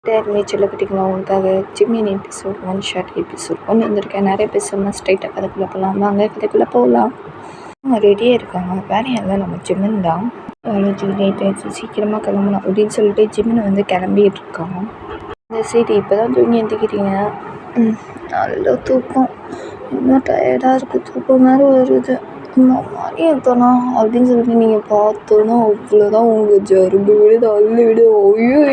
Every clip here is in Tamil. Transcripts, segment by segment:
நீச்சல் கற்றுக்கலாம் உங்களுக்காக ஜிம்மின் எபிசோட் 1 ஷார்ட் எபிசோட் ஒன்று வந்திருக்கேன். நிறைய பேசணும்னா ஸ்ட்ரைட்டாக கதைக்குள்ளே போகலாம். வாங்க கதைக்குள்ளே போகலாம். ரெடியாக இருக்காங்க. வேறு யாரும் நம்ம ஜிம்மன் தான். காலேஜ் லேட் ஆகிடுச்சு, சீக்கிரமாக கிளம்பணும் அப்படின்னு சொல்லிட்டு ஜிம்மின் வந்து கிளம்பிட்டு இருக்காங்க. இந்த சரி இப்போ தான் தூங்கி எழுந்திக்கிறீங்க. நல்ல தூக்கம், இன்னும் டயர்டாக இருக்குது, தூக்கம் வேறு வருது. மாதிரி இருக்கணும் அப்படின்னு சொல்லிட்டு நீங்கள் பார்த்தோன்னா அவ்வளோதான், உங்கள் ஜரும்பு விடுது, அள்ளு விடு.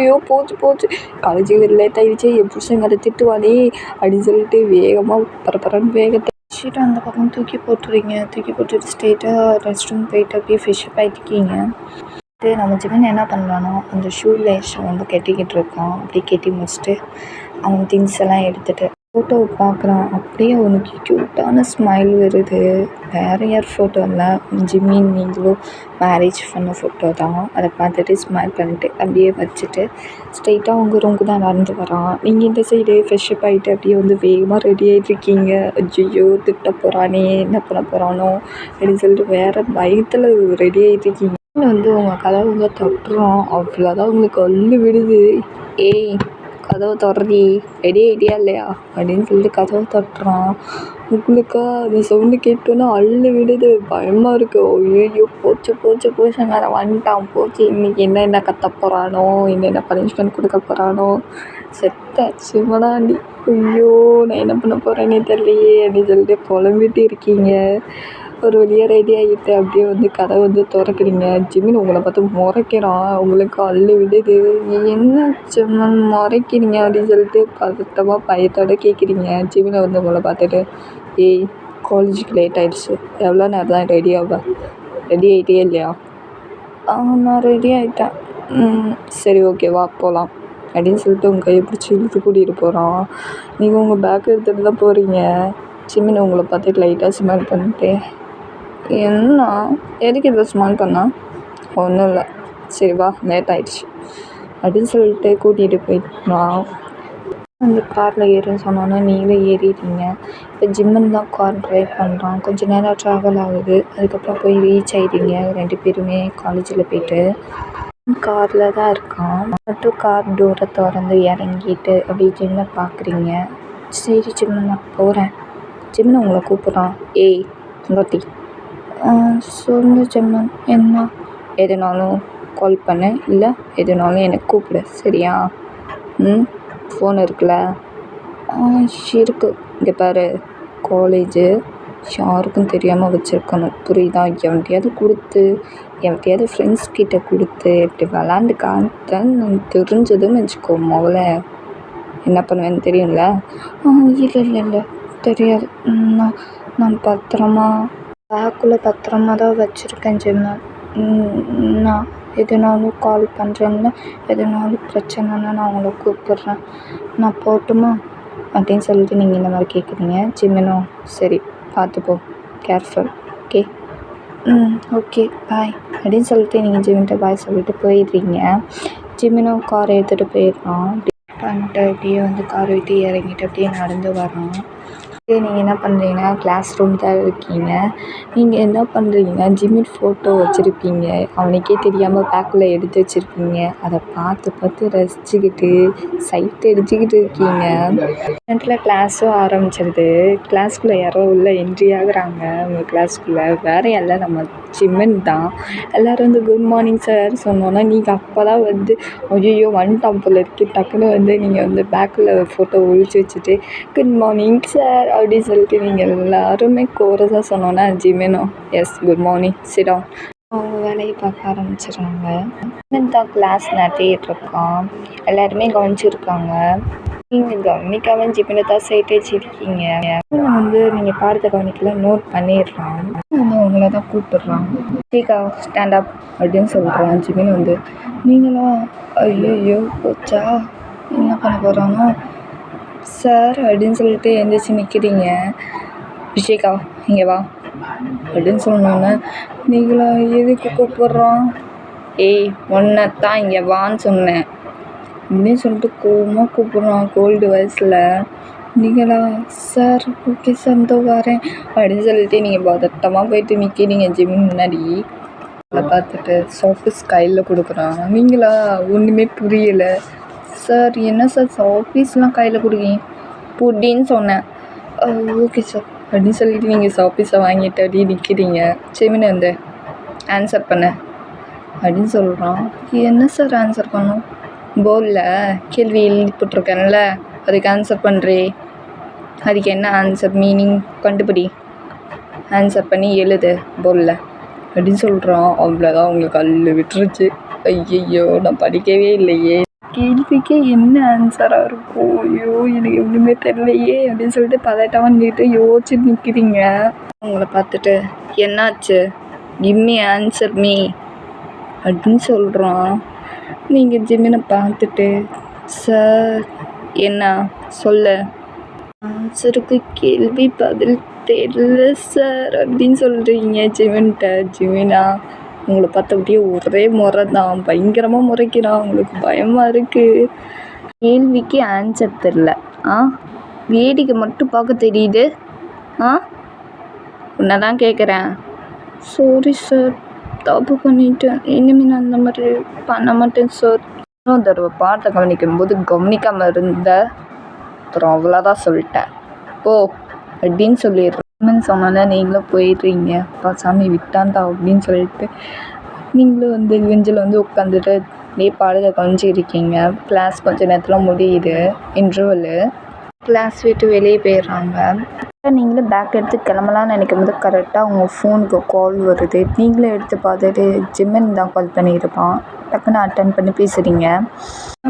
ஐயோ போச்சு காலேஜுக்கு வேறு லேட் ஆகிடுச்சு, என் புருஷங்கிற திட்டுவானே அப்படின்னு சொல்லிட்டு வேகமாக பரபரன்னு வேகத்தை வச்சுட்டு அந்த பக்கம் தூக்கி போட்டுட்டு ஸ்ட்ரெயிட்டாக ரெஸ்ட் ரூம் போயிட்டு அப்படியே ஃப்ரெஷ்அப் ஆகிட்டுருக்கீங்க. நம்ம ஜிம்மன் என்ன பண்ணலான்னா அந்த ஷூ லேஸை வந்து கட்டிக்கிட்டு இருக்கான். அப்படியே கட்டி முடிச்சுட்டு அவன் திங்ஸ் எல்லாம் எடுத்துகிட்டு ஃபோட்டோவை பார்க்குறான். அப்படியே அவனுக்கு க்யூட்டான ஸ்மைல் வருது. வேறு யார் ஃபோட்டோ இல்லை, ஜிம்மின் நீங்களும் மேரேஜ் பண்ண ஃபோட்டோ தான். அதை பார்த்துட்டு ஸ்மைல் பண்ணிட்டு அப்படியே வச்சுட்டு ஸ்ட்ரெயிட்டாக அவங்க ரூமுக்கு தான் நடந்து வரான். நீங்கள் இந்த சைடு ஃப்ரெஷ்அப் ஆகிட்டு அப்படியே வந்து வேகமாக ரெடி ஆகிட்ருக்கீங்க. ஐயோ திட்ட போகிறானே, என்ன பண்ண போகிறானோ அப்படின்னு சொல்லிட்டு வேறு பயத்தில் ரெடி ஆகிட்ருக்கீங்க. வந்து உங்கள் கதவை வந்து தட்டுறோம், அவ்வளோதான் உங்களுக்கு அள்ளு விடுது. ஏய் கதவை தொடர்றி, ரெடி ஆகிட்டியா இல்லையா அப்படின்னு சொல்லிட்டு கதவை தட்டுறான். உங்களுக்கா அந்த சவுண்டு கேட்டோன்னா அள்ளு விடுது, பயமாக இருக்குது. ஐயோ போச்சு வேறு வந்துட்டான், போச்சு. இன்றைக்கி என்ன கத்த போகிறானோ, என்னென்ன பனிஷ்மெண்ட் கொடுக்க போகிறானோ, செத்த சிவனாண்டி. ஐயோ நான் என்ன பண்ண போகிறேன்னே தெரியலையே அப்படின்னு சொல்லிட்டு புலம்பிட்டு இருக்கீங்க. ஒரு வழியாக ரெடி ஆகிட்டு அப்படியே வந்து கதை வந்து திறக்கிறீங்க. ஜிம்மின் உங்களை பார்த்து முறைக்கிறான். உங்களுக்கு அள்ளு விடுது. என்ன ஜிம்மன் முறைக்கிறீங்க அப்படின்னு சொல்லிட்டு பதட்டமாக பயத்தோடு கேட்குறீங்க. ஜிம்மினை வந்து உங்களை பார்த்துட்டு, ஏய் காலேஜுக்கு லேட் ஆகிடுச்சு, எவ்வளோ நேரம் தான் ரெடி ஆகிட்டே இல்லையா? நான் ரெடி ஆகிட்டேன். சரி ஓகே வா போகலாம் அப்படின்னு சொல்லிட்டு உங்கள் கையை பிடிச்சி இழுத்து கூட்டிகிட்டு போகிறான். நீங்கள் உங்கள் பேக் எடுத்துகிட்டு தான் போகிறீங்க. ஜிம்மினை உங்களை பார்த்துட்டு லைட்டாக ஸ்மைல் பண்ணிட்டு, என்ன எதுக்கு இவ்வளோ ஸ்மைல் பண்ணா? ஒன்றும் இல்லை, சரி வா லேட் ஆகிடுச்சு அப்படின்னு சொல்லிட்டு கூட்டிகிட்டு போயிட்டான். அந்த காரில் ஏறுன்னு சொன்னோன்னா நீங்களே ஏறிட்டீங்க. இப்போ ஜிம்மன் தான் கார் ட்ரைவ் பண்ணுறான். கொஞ்சம் நேரம் ட்ராவல் ஆகுது. அதுக்கப்புறம் போய் ரீச் ஆகிட்டீங்க 2 பேருமே காலேஜில் போயிட்டு. காரில் தான் இருக்கான். மட்டும் கார் டோரை திறந்து இறங்கிட்டு அப்படியே ஜிம்மை பார்க்குறீங்க. சரி ஜிம்மன் நான் போகிறேன். ஜிம்மன் உங்களை கூப்பிட்றான். ஏய் இங்கோட்டி. சொல்லு ஜிம்மன். என்ன? எதுனாலும் கால் பண்ணு, இல்லை எதுனாலும் எனக்கு கூப்பிடு, சரியா? ஃபோன் இருக்குல்ல? இருக்குது. இங்கே பாரு, காலேஜு யாருக்கும் தெரியாமல் வச்சுருக்கணும், புரியுதா? எவன்கிட்டயாவது ஃப்ரெண்ட்ஸ் கிட்ட கொடுத்து இப்படி விளாண்டு காமிட்டேன்னு தெரிஞ்சதுன்னு வச்சுக்கோ, முதல்ல என்ன பண்ணுவேன்னு தெரியும்ல? இல்லை தெரியாது. நான் பேக்குள்ளே பத்திரமா தான் வச்சுருக்கேன் ஜிம்மன். நான் எதுனாலும் கால் பண்ணுறேன்ல, எதுனாலும் பிரச்சனைன்னா நான் உங்களை கூப்பிட்றேன், நான் போகட்டுமா அப்படின்னு சொல்லிட்டு நீங்கள் இந்த மாதிரி கேட்குறீங்க. ஜிம்மனும் சரி பார்த்துப்போ, கேர்ஃபுல், ஓகே ஓகே பாய் அப்படின்னு சொல்லிட்டு நீங்கள் ஜிம்மின்ட்ட பாய் சொல்லிட்டு போயிடுறீங்க. ஜிம்மனும் காரை எடுத்துகிட்டு போயிடுறான். பண்ணிட்டு அப்படியே வந்து காரை விட்டு இறங்கிட்டு அப்படியே நடந்து வரான். நீங்கள் என்ன பண்ணுறீங்கன்னா கிளாஸ் ரூம் தான் இருக்கீங்க. நீங்கள் என்ன பண்ணுறீங்கன்னா ஜிம்மின் ஃபோட்டோ வச்சுருப்பீங்க, அவனுக்கே தெரியாமல் பேக்கில் எடுத்து வச்சுருப்பீங்க. அதை பார்த்து ரசிச்சுக்கிட்டு சைட் அடிச்சுக்கிட்டு இருக்கீங்க. நேரத்தில் கிளாஸும் ஆரம்பிச்சிருது. கிளாஸ்க்குள்ளே யாரோ உள்ளே என்ட்ரி ஆகுறாங்க. உங்கள் கிளாஸ்க்குள்ளே வேறு எல்லாம் நம்ம ஜிம்மன் தான். எல்லோரும் வந்து குட் மார்னிங் சார் சொன்னோன்னா நீங்கள் அப்போ தான் வந்து ஐயோ வந்துட்டான் போல இருக்கு, டக்குன்னு வந்து நீங்கள் வந்து பேக்கில் ஃபோட்டோ ஒழிச்சு வச்சுட்டு குட் மார்னிங் சார் அப்படின்னு சொல்லிட்டு நீங்கள் எல்லாருமே கோரஸாக சொன்னோன்னா ஜிம்மனும் yes good morning sit down அவங்க வேலையை பார்க்க ஆரம்பிச்சிடுறாங்க. தான் கிளாஸ் நடத்திட்டுருக்கான். எல்லாருமே கவனிச்சிருக்காங்க. நீங்கள் கவனிக்காமல் ஜிம்மனை தான் சைட் வச்சுருக்கீங்க. வந்து நீங்கள் பாடத்தை கவனிக்கல, நோட் பண்ணிடுறான். வந்து உங்களை தான் கூப்பிடுறான். சீக்கா ஸ்டாண்ட் அப் அப்படின்னு சொல்கிறான். ஜிம்மன் வந்து நீங்களா? ஐயோ போச்சா, என்ன பண்ண போகிறானோ சார் அப்படின்னு சொல்லிட்டு எந்திரிச்சு நிற்கிறீங்க. ரிஷிகா இங்கே வா அப்படின்னு சொன்னோன்னே நீங்களா எதுக்கு கூப்பிட்றான்? ஏய் ஒன்றை தான் இங்கே வான்னு சொன்னேன் அப்படின்னு சொல்லிட்டு கோவமாக கூப்பிட்றான் கோல்டு வயசில். நீங்களா? சார் ஓகே சார் இதோ வரேன் அப்படின்னு சொல்லிட்டு நீங்கள் பதட்டமாக போயிட்டு நிற்கிறீங்க ஜிம்மின் முன்னாடி. அதை பார்த்துட்டு சாஃப்ட் ஸ்கைலில் கொடுக்குறான். நீங்களா? ஒன்றுமே புரியலை சார் என்ன சார் சாப்பீஸ்லாம் கையில் கொடுக்கீங்க புட்டின்னு சொன்னேன். ஓகே சார் அப்படின்னு சொல்லிட்டு நீங்கள் சாப்பீஸை வாங்கிட்டு அப்படியே நிற்கிறீங்க. ஜெமினி வந்து ஆன்சர் பண்ண அப்படின்னு சொல்கிறான். என்ன சார் ஆன்சர் பண்ணும்? போர்டில் கேள்வி எழுதி போட்டிருக்கேன்ல அதுக்கு ஆன்சர் பண்ணுறே. அதுக்கு என்ன ஆன்சர் மீனிங் கண்டுபிடி, ஆன்சர் பண்ணி எழுது போர்டில் அப்படின்னு சொல்கிறான். அவ்வளோதான் உங்களுக்கு கல் விட்டுருச்சு. ஐயையோ நான் படிக்கவே இல்லையே, கேள்விக்கே என்ன ஆன்சராக இருக்கும், ஐயோ எனக்கு ஒன்றுமே தெரியலையே அப்படின்னு சொல்லிட்டு பதட்டமாக நின்றுட்டு யோசிச்சுட்டு நிற்கிறீங்க. உங்களை பார்த்துட்டு என்னாச்சு கிம்மி ஆன்சர் மீ அப்படின்னு சொல்கிறான். நீங்கள் ஜிம்மினை பார்த்துட்டு சார் என்ன சொல்ல, ஆன்சருக்கு கேள்வி பதில் தெரியல சார் அப்படின்னு சொல்கிறீங்க ஜிமின்கிட்ட. ஜிமினா உங்களை பார்த்த அப்படியே ஒரே முறை தான், பயங்கரமாக முறைக்கிறான். உங்களுக்கு பயமாக இருக்குது. கேள்விக்கு ஆன்சர் தெரில, வேடிக்கை மட்டும் பார்க்க தெரியுது. உன்னை தான் கேட்குறேன். சாரி சார் தப்பு பண்ணிட்டேன், இனிமேல் நான் அந்த மாதிரி பண்ண மாட்டேன் சார். இன்னொரு தடவை பாட்டை கவனிக்கும் போது கவனிக்காமல் இருந்த அப்புறம் அவ்வளோதான் சொல்லிட்டேன் போ அப்படின்னு சொல்லிடுறேன். சொன்னால நீங்களும் போயிடுறீங்க. அப்பா சாமி விட்டான்டா அப்படின்னு சொல்லிட்டு நீங்களும் வந்து பெஞ்சில் வந்து உட்காந்துட்டு அப்படியே பாடலை கவனிச்சிருக்கீங்க. கிளாஸ் கொஞ்சம் நேரத்தில் முடியுது, இன்டர்வலு. கிளாஸ் விட்டு வெளியே போயிடுறாங்க. நீங்களும் பேக் எடுத்து கிளம்பலான்னு நினைக்கும் போது கரெக்டாக உங்கள் ஃபோனுக்கு கால் வருது. நீங்களும் எடுத்து பார்த்துட்டு ஜிம்மன் தான் கால் பண்ணியிருப்பான். டக்குன்னு அட்டன் பண்ணி பேசுகிறீங்க.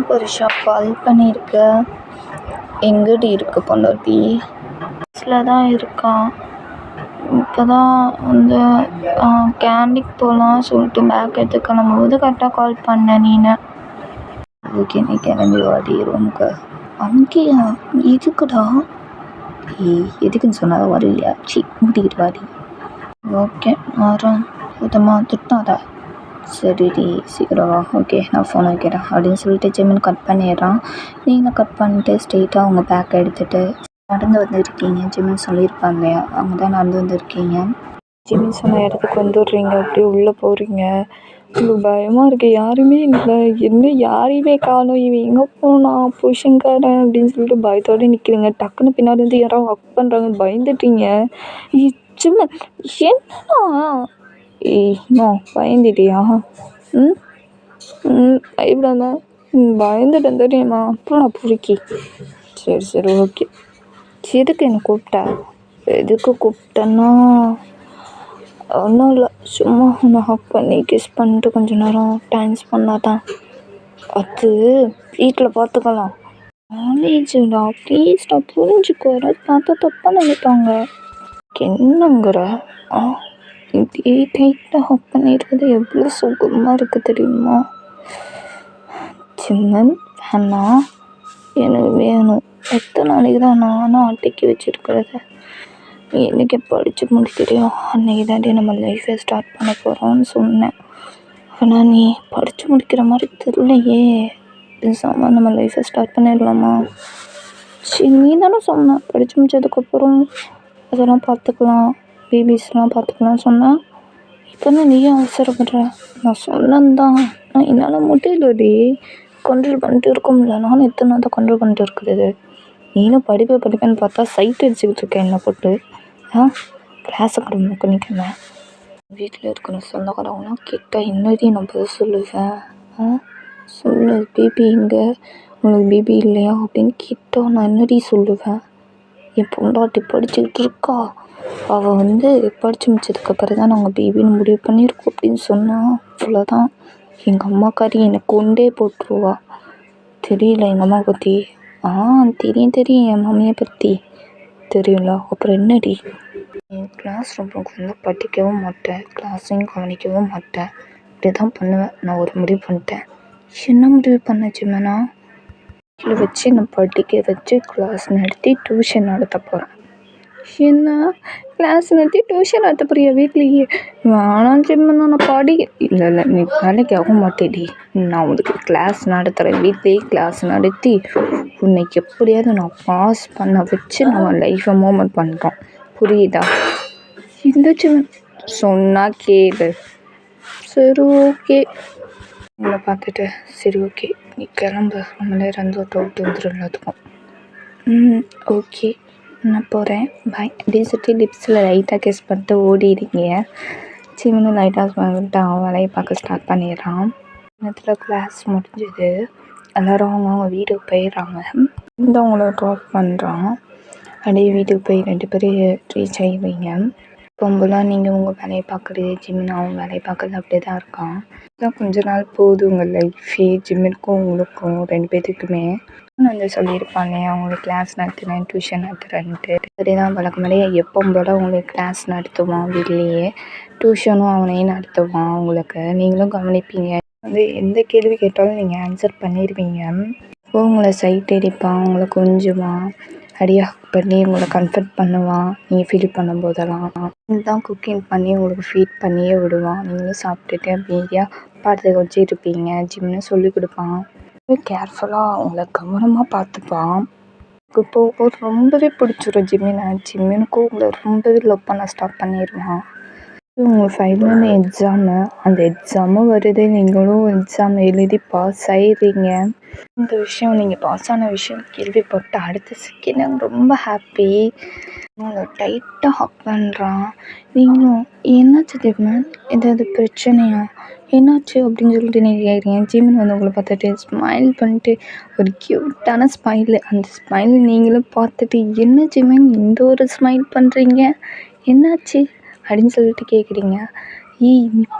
புருஷா கால் பண்ணியிருக்க, எங்கடி இருக்கு பொண்டாட்டி? பஸ்ஸில் தான் இருக்கான். இப்போ தான் வந்து கேண்டிக்கு போகலாம் சொல்லிட்டு பேக் எடுத்து கிளம்பும்போது கரெக்டாக கால் பண்ணேன் நீனு. ஓகே நீ கிளம்பி வாடி ரூமுக்கு. அங்கேயா எதுக்குடா? எதுக்குன்னு சொன்னாலும் வரலையா? மூட்டிக்கிட்டு வாடி. ஓகே வரேன். சுத்தமாக திட்டாத. சரிடி சீக்கிரம் வா. ஓகே நான் ஃபோன் வைக்கிறேன் அப்படின்னு சொல்லிட்டு ஜிம்மின் கட் பண்ணிடுறான். நீங்களும் கட் பண்ணிட்டு ஸ்ட்ரெயிட்டாக அவங்க பேக் எடுத்துகிட்டு நடந்து வந்துருக்கீங்க. ஜிம்மின் சொல்லியிருப்பாங்க இல்லையா, அவங்க தான் நடந்து வந்திருக்கீங்க. ஜிம்மின் சொன்ன இடத்துக்கு வந்துடுறீங்க. அப்படியே உள்ளே போகிறீங்க. உங்களுக்கு பயமாக இருக்குது, யாருமே இல்லை, என்ன யாரையுமே காணோம், இவன் எங்கே போனான் புருஷன்காரன் அப்படின்னு சொல்லிட்டு பயத்தோடு நிற்கிறீங்க. டக்குன்னு பின்னாடி வந்து யாரோ ஒர்க் பண்ணுறாங்க, பயந்துட்டீங்க. ஜிம்மன் என்னன்னா இன்னும் பயந்துட்டியா? பயப்படாம பயந்துட்டேன் தெரியுமா? அப்புறம் நான் பொறுக்கி. சரி ஓகே. எதுக்கு என்னை கூப்பிட்டா? எதுக்கு கூப்பிட்டேன்னா ஒன்றும் இல்லை, சும்மா ஒன்று ஹக் பண்ணி கிஸ் பண்ணிட்டு கொஞ்சம் நேரம் டான்ஸ் பண்ணாதான். அது வீட்டில் பார்த்துக்கலாம். காலேஜுடா ப்ளீஸ்டா புரிஞ்சுக்கோ, யாராவது பார்த்தா தப்பாக நினைப்பாங்க. என்னங்கிற இப்படி டைட்டாக ஹக் பண்ணிடுறது எவ்வளோ சுகமாக இருக்குது தெரியுமா? சிம்மன் வேணா, எனக்கு வேணும். எத்தனை நாளைக்கு தான் நானும் அட்டைக்கி வச்சுருக்கிறது? என்றைக்கு படித்து முடிக்கிறியோ அன்றைக்கி தாண்டி நம்ம லைஃப்பை ஸ்டார்ட் பண்ண போகிறோம்னு சொன்னேன். ஆனால் நீ படித்து முடிக்கிற மாதிரி தெரியலையே. பேசாமல் நம்ம லைஃப்பை ஸ்டார்ட் பண்ணிடலாமா? சரி நீ தானே சொன்ன படித்து முடிச்சதுக்கப்புறம் அதெல்லாம் பார்த்துக்கலாம், பேபிஸ்லாம் பார்த்துக்கலாம் சொன்னால். இப்போ தான் நீயும் அவசரப்படுற. நான் சொன்னேன் தான், நான் என்னால் முடியலடி, கண்ட்ரோல் பண்ணிட்டு இருக்க முடியல. நானும் எத்தனை நாள் தான் கண்ட்ரோல் பண்ணிட்டு இருக்கிறது? நீனும் படிப்பேன்னு பார்த்தா சைட் அடிச்சுக்கிட்டு இருக்கேன் என்னை போட்டு. கிளாஸை கடமை நிற்கிறேன். வீட்டில் இருக்கிற சொந்தக்காரவங்களாம் கேட்டால் என்னடி நான் பதில் சொல்லுவேன்? சொல்லு, பேபி எங்கே, உனக்கு பேபி இல்லையா அப்படின்னு கேட்டால் நான் என்னடி சொல்லுவேன்? என் பொண்டாட்டி படிச்சுக்கிட்டு இருக்கா, அவள் வந்து படித்து முடிச்சதுக்கப்புறம் தான் நாங்கள் பேபின்னு முடிவு பண்ணியிருக்கோம் அப்படின்னு சொன்னால் அவ்வளோதான். எங்கள் அம்மாக்காரி என்னை கொண்டே போட்டுருவா. தெரியல எங்கள் அம்மா பற்றி? தெரியும் என் மாமியை பற்றி தெரியும்ல. அப்புறம் என்னடி? என் கிளாஸ் ரூமுக்கு வந்து படிக்கவும் மாட்டேன், கிளாஸையும் கவனிக்கவும் மாட்டேன், இப்படி தான் பண்ணுவேன். நான் ஒரு முடிவு பண்ணிட்டேன். என்ன முடிவு பண்ண ஜிம்மனா? வீட்டில் வச்சு நான் படிக்க வச்சு கிளாஸ் நடத்தி டியூஷன் நடத்த போகிறேன். என்ன கிளாஸ் நடத்தி டியூஷன் நடத்த போறியா வீட்லேயே? வேணாம் ஜிம்மனா, நான் இல்லை நீ வேலைக்கு ஆக மாட்டேடி. நான் உனக்கு கிளாஸ் நடத்துகிறேன், வீட்லேயே கிளாஸ் நடத்தி உன்னை எப்படியாவது நான் பாஸ் பண்ண வச்சு நம்ம லைஃப்பை மூமெண்ட் பண்ணுறோம், புரியுதா? இந்த ஜிம்மன் சொன்னால் கேளு. சரி ஓகே. உங்களை பார்த்துட்டு சரி ஓகே நீ கிளம்பு, நம்மளே இருந்து டவுட் வந்துடும் எல்லாத்துக்கும். ஓகே, நான் போகிறேன், பாய் அப்படின்னு சொல்லிட்டு லிப்ஸில் லைட்டாக கிஸ் பண்ணிட்டு ஓடிடுங்க. சிவனும் லைட்டாக பண்ணிட்டு அவன் வேலையை பார்க்க ஸ்டார்ட் பண்ணிடுறான். நேரத்தில் கிளாஸ் முடிஞ்சுது, எல்லோரும் அவங்கவுங்க வீட்டுக்கு போயிடுறாங்க. இந்த அவங்கள ட்ராப் பண்ணுறான். அப்படியே வீட்டுக்கு போய் 2 பேரும் ரீச் ஆகிடுவீங்க. போகும்போதெல்லாம் நீங்கள் உங்கள் வேலையை பார்க்குறது, ஜிம்மின் அவன் வேலையை பார்க்குறது அப்படியே தான் இருக்கான். இதான் கொஞ்ச நாள் போகுது உங்கள் லைஃபே, ஜிம்மினுக்கும் உங்களுக்கும் 2 பேர்த்துக்குமே. நான் வந்து சொல்லியிருப்பாங்க அவங்களுக்கு கிளாஸ் நடத்துகிறேன், டியூஷன் நடத்துகிறேன்ட்டு. அதே தான் வழக்கமாதிரியே எப்பவும் போல் உங்களுக்கு கிளாஸ் நடத்துவான் வீட்லேயே, டியூஷனும் அவனே நடத்துவான். உங்களுக்கு நீங்களும் கவனிப்பீங்க. வந்து எந்த கேள்வி கேட்டாலும் நீங்கள் ஆன்சர் பண்ணிடுவீங்க. இப்போ உங்களை சைட் அடிப்பான், உங்களை கொஞ்சுவான், அப்படியே ஹக் பண்ணி உங்களை கம்ஃபர்ட் பண்ணுவான். நீங்கள் ஃபீல் பண்ணும்போதெல்லாம் இதுதான் குக்கிங் பண்ணி உங்களுக்கு ஃபீட் பண்ணியே விடுவான். நீங்களும் சாப்பிட்டுட்டு அமைதியாக பாடத்தை வச்சு இருப்பீங்க. ஜிம்னு சொல்லி கொடுப்பான். கேர்ஃபுல்லாக உங்களை கவனமாக பார்த்துப்பான். இப்போ ரொம்பவே பிடிச்சிரும் ஜிம்மினை. ஜிம்மினுக்கும் உங்களை ரொம்பவே லவ் பண்ண ஸ்டார்ட் பண்ணிடுவான். உங்கள் ஃபைனல் எக்ஸாமு, அந்த எக்ஸாமும் வருது, நீங்களும் எக்ஸாம் எழுதி பாஸ் ஆகிடுறீங்க. இந்த விஷயம் நீங்கள் பாஸ் ஆன விஷயம் கேள்விப்பட்டு அடுத்த செகண்ட் ரொம்ப ஹாப்பி. உங்களை டைட்டாக ஹக் பண்ணுறான். நீங்களும் என்னாச்சு ஜிம்மன், ஏதாவது பிரச்சனையா, என்னாச்சு அப்படின்னு சொல்லிட்டு நீங்கள் கேட்குறீங்க. ஜிம்மன் வந்து உங்களை பார்த்துட்டு ஸ்மைல் பண்ணிட்டு ஒரு க்யூட்டான ஸ்மைலு, அந்த ஸ்மைல் நீங்களும் பார்த்துட்டு என்ன ஜிம்மன் இந்த ஒரு ஸ்மைல் பண்ணுறீங்க, என்னாச்சு அப்படின்னு சொல்லிட்டு கேட்குறீங்க. நீ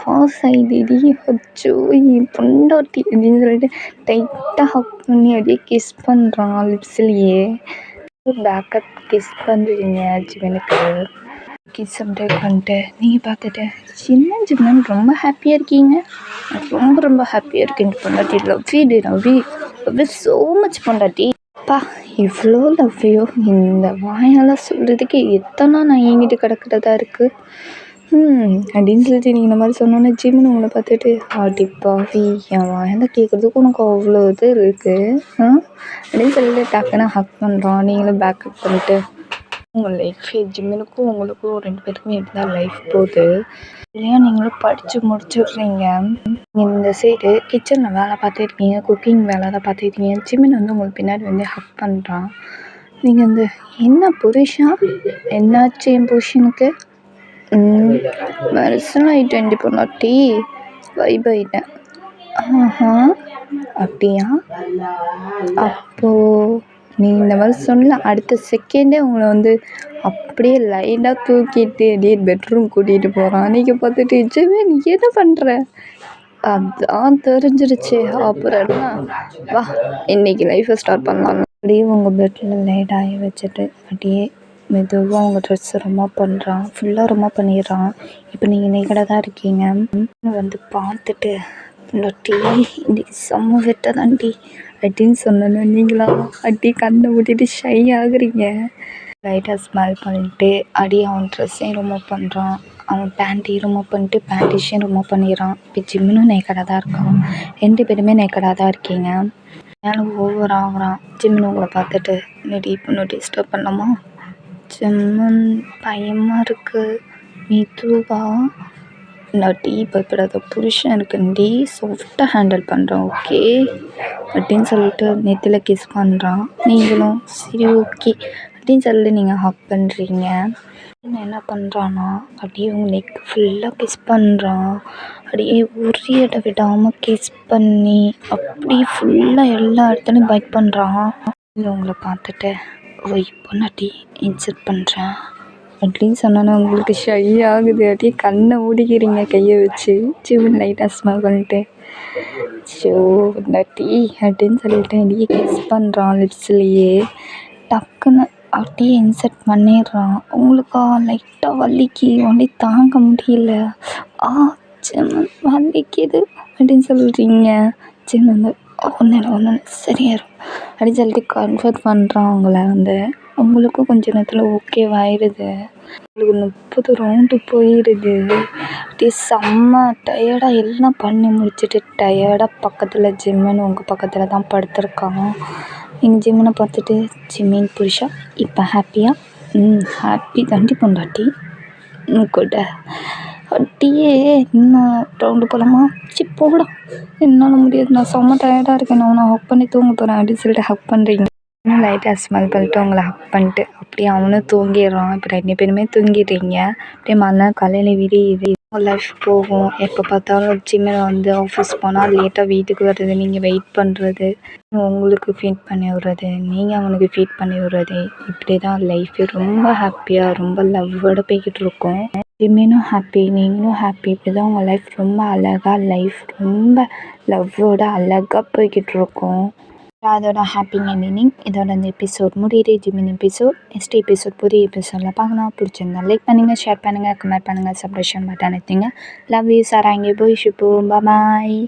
பாஸ் ஆகிடுடி, அச்சோ என் பொண்டாட்டி அப்படின்னு சொல்லிட்டு டைட்டாக ஹக் பண்ணி அப்படியே கிஸ் பண்ணுறான் லிப்ஸ்லேயே. பேக்கப் கிஸ் பண்ணுறீங்க ஜிம்மனுக்கு. கிஸ் அப்படியே பண்ணிட்டு நீங்கள் பார்த்துட்டு சின்ன ஜிம்மன் ரொம்ப ஹாப்பியாக இருக்கீங்க, ரொம்ப ஹாப்பியாக இருக்கீங்க பொண்டாட்டி. லவ் ஸோ மச் பொண்டாட்டி. அப்பா இவ்வளோ லவ்வையோ இந்த வாயால் சொல்கிறதுக்கு எத்தனை நான் என்கிட்ட கிடக்கிறதா இருக்குது அப்படின்னு சொல்லிட்டு நீங்கள் இந்த மாதிரி சொன்னோன்னே ஜிம்னு உங்களை பார்த்துட்டு அடிப்பாவி என் வாயால் கேட்குறதுக்கு உனக்கு அவ்வளோ இது இருக்குது அப்படின்னு சொல்லிட்டு டக்குன்னு ஹக் பண்ணுறான். நீங்களும் பேக்கப் பண்ணிட்டு உங்கள் லைஃப் ஜிம்மினுக்கும் உங்களுக்கும் 2 பேருக்குமே இப்படிதான் லைஃப் போகுது இல்லையா. நீங்களும் படித்து முடிச்சிடுறீங்க. இந்த சைடு கிச்சனில் வேலை பார்த்துருக்கீங்க, குக்கிங் வேலை தான் பார்த்துருக்கீங்க. ஜிம்மின் வந்து உங்களுக்கு பின்னாடி வந்து ஹக் பண்ணுறான். நீங்கள் வந்து என்ன புருஷா, என்னாச்சு என் புருஷனுக்கு வருஷம் பொண்ணாட்டி வைபாயிட்டேன். அப்படியா, அப்போது நீ இந்த மாதிரி சொன்ன அடுத்த செகண்டே உங்களை வந்து அப்படியே லைட்டாக தூக்கிட்டு அப்படியே பெட்ரூம் கூட்டிகிட்டு போகிறான். நீங்கள் பார்த்துட்டு ஜிம்மி நீ என்ன பண்ணுற, அதான் தெரிஞ்சிருச்சு, அப்புறம் என்ன வா இன்னைக்கு லைஃப்பை ஸ்டார்ட் பண்ணலாம். அப்படியே உங்கள் பெட்டில் லைட்டாகி வச்சுட்டு அப்படியே மெதுவாக உங்கள் ட்ரெஸ்ஸை ரிமூவ் பண்ணுறான், ஃபுல்லாக ரிமூவ் பண்ணிடுறான். இப்போ நீங்கள் நேக்கடாக தான் இருக்கீங்க. வந்து பார்த்துட்டு டீ இன்றைக்கி செம்ம வெட்ட தான்டி அப்படின்னு சொன்னோன்னு நீங்களாம் அப்படியே கண்ணை மூடிட்டு ஷை ஆகுறீங்க. லைட்டாக ஸ்மைல் பண்ணிட்டு அப்படியே அவன் ட்ரெஸ்ஸையும் ரிமூவ் பண்ணுறான், அவன் பேண்ட்டையும் ரிமூவ் பண்ணிட்டு பேண்டிஷையும் ரிமூவ் பண்ணிடுறான். இப்போ ஜிம்மினும் நேக்கடாக தான் இருக்கான். 2 பேருமே நேக்கடாக தான் இருக்கீங்க. மேலே ஓவர் ஆகுறான். ஜிம்மின் உங்களை பார்த்துட்டு இன்னடி இப்போ டிஸ்டர்ப் பண்ணலாமா, ஜிம்மன் பயமாக இருக்குது, மெதுவா இல்லாட்டி பயப்படாத புருஷன் இருக்குண்டி, சாஃப்டாக ஹேண்டில் பண்ணுறான் ஓகே அப்படின்னு சொல்லிட்டு நெத்தியில் கிஸ் பண்ணுறான். நீங்களும் சரி ஓகே அப்படின்னு சொல்லிட்டு நீங்கள் ஹக் பண்ணுறீங்க. என்ன பண்ணுறான்னா அப்படியே உங்கள் நெக் ஃபுல்லாக கிஸ் பண்ணுறான். அப்படியே ஒரு இடம் விடாமல் கிஸ் பண்ணி அப்படியே ஃபுல்லாக எல்லா இடத்துலையும் பைட் பண்ணுறான். உங்களை பார்த்துட்டு ஓய் பொண்ணாட்டி இன்சல்ட் பண்ணுறேன் அப்படின்னு சொன்னோன்னா உங்களுக்கு ஷை ஆகுது. அப்படியே கண்ணை மூடிக்கிறீங்க கையை வச்சு. சிவன் லைட்டாக ஸ்மெல் பண்ணிட்டு ஷோ பொண்ணாட்டி அப்படின்னு சொல்லிட்டு அப்படியே கிஸ் பண்ணுறான் லிப்ஸ்லேயே. டக்குன்னு அப்படியே இன்சல்ட் பண்ணிடுறான். உங்களுக்கா லைட்டாக வலி தாங்க முடியல. சிவன் வலிக்குது அப்படின்னு சொல்கிறீங்க. சிவன் வந்து ஒன்று சரியாயிரும் அப்படின்னு சொல்லிட்டு கன்ஃபர்ட் பண்ணுறான் அவங்கள. வந்து உங்களுக்கும் கொஞ்ச நேரத்தில் ஓகேவாயிடுது. உங்களுக்கு 30 ரவுண்டு போயிடுது. அப்படியே செம்ம டயர்டாக எல்லாம் பண்ணி முடிச்சுட்டு டயர்டாக பக்கத்தில் ஜிம்மின்னு உங்கள் பக்கத்தில் தான் படுத்துருக்கான். நீங்கள் ஜிம்மினை பார்த்துட்டு ஜிம்மின் புருஷா இப்போ ஹாப்பியா, ஹாப்பி தாண்டி பொண்டாட்டி கூட அடியே இன்னும் ரவுண்டு போகலாமா? போகடா, என்னால் முடியாது, நான் செம்ம டயர்டாக இருக்கேன், நான் உன்னை ஹக் பண்ணி தூங்க போகிறேன் அப்படின்னு சொல்லிட்டு ஹக் பண்ணுறீங்க. இன்னும் லைட்டாக ஸ்மெல் பண்ணிட்டு உங்களை ஹக் பண்ணிட்டு அப்படியே அவனும் தூங்கிடுறான். இப்போ 2 பேருமே தூங்கிடுறீங்க. அப்படியே மறுநாள் காலையில் விடியுது. லைஃப் போகும். எப்போ பார்த்தாலும் ஜிம்மில் வந்து ஆஃபீஸ் போனால் லேட்டாக வீட்டுக்கு வர்றது, நீங்கள் வெயிட் பண்ணுறது, உங்களுக்கு ஃபீட் பண்ணி விடுறது, நீங்கள் அவனுக்கு ஃபீட் பண்ணி விடுறது, இப்படி தான் லைஃபு ரொம்ப ஹாப்பியாக ரொம்ப லவ்வோடு போய்கிட்டு இருக்கோம். ஜிம்மினும் ஹாப்பி, நீங்களும் ஹாப்பி. இப்படி தான் உங்கள் லைஃப் ரொம்ப அழகாக லைஃப் ரொம்ப லவ்வோட அழகாக போய்கிட்டு இருக்கோம். அதோட ஹாப்பி எண்டிங். இதோட இந்த எபிசோட் முடியுது. ஜிம்மின் எபிசோட். நெக்ஸ்ட் எபிசோட் புதிய எபிசோடில் பார்க்கலாம். பிடிச்சிருந்தா லைக் பண்ணுங்கள், ஷேர் பண்ணுங்கள், கமெண்ட் பண்ணுங்கள், சப்ஸ்கிரிப்ஷன் பட்டன் எடுத்தீங்க. Love you sir. அங்கே போய் ஷிப்பு. பாய்.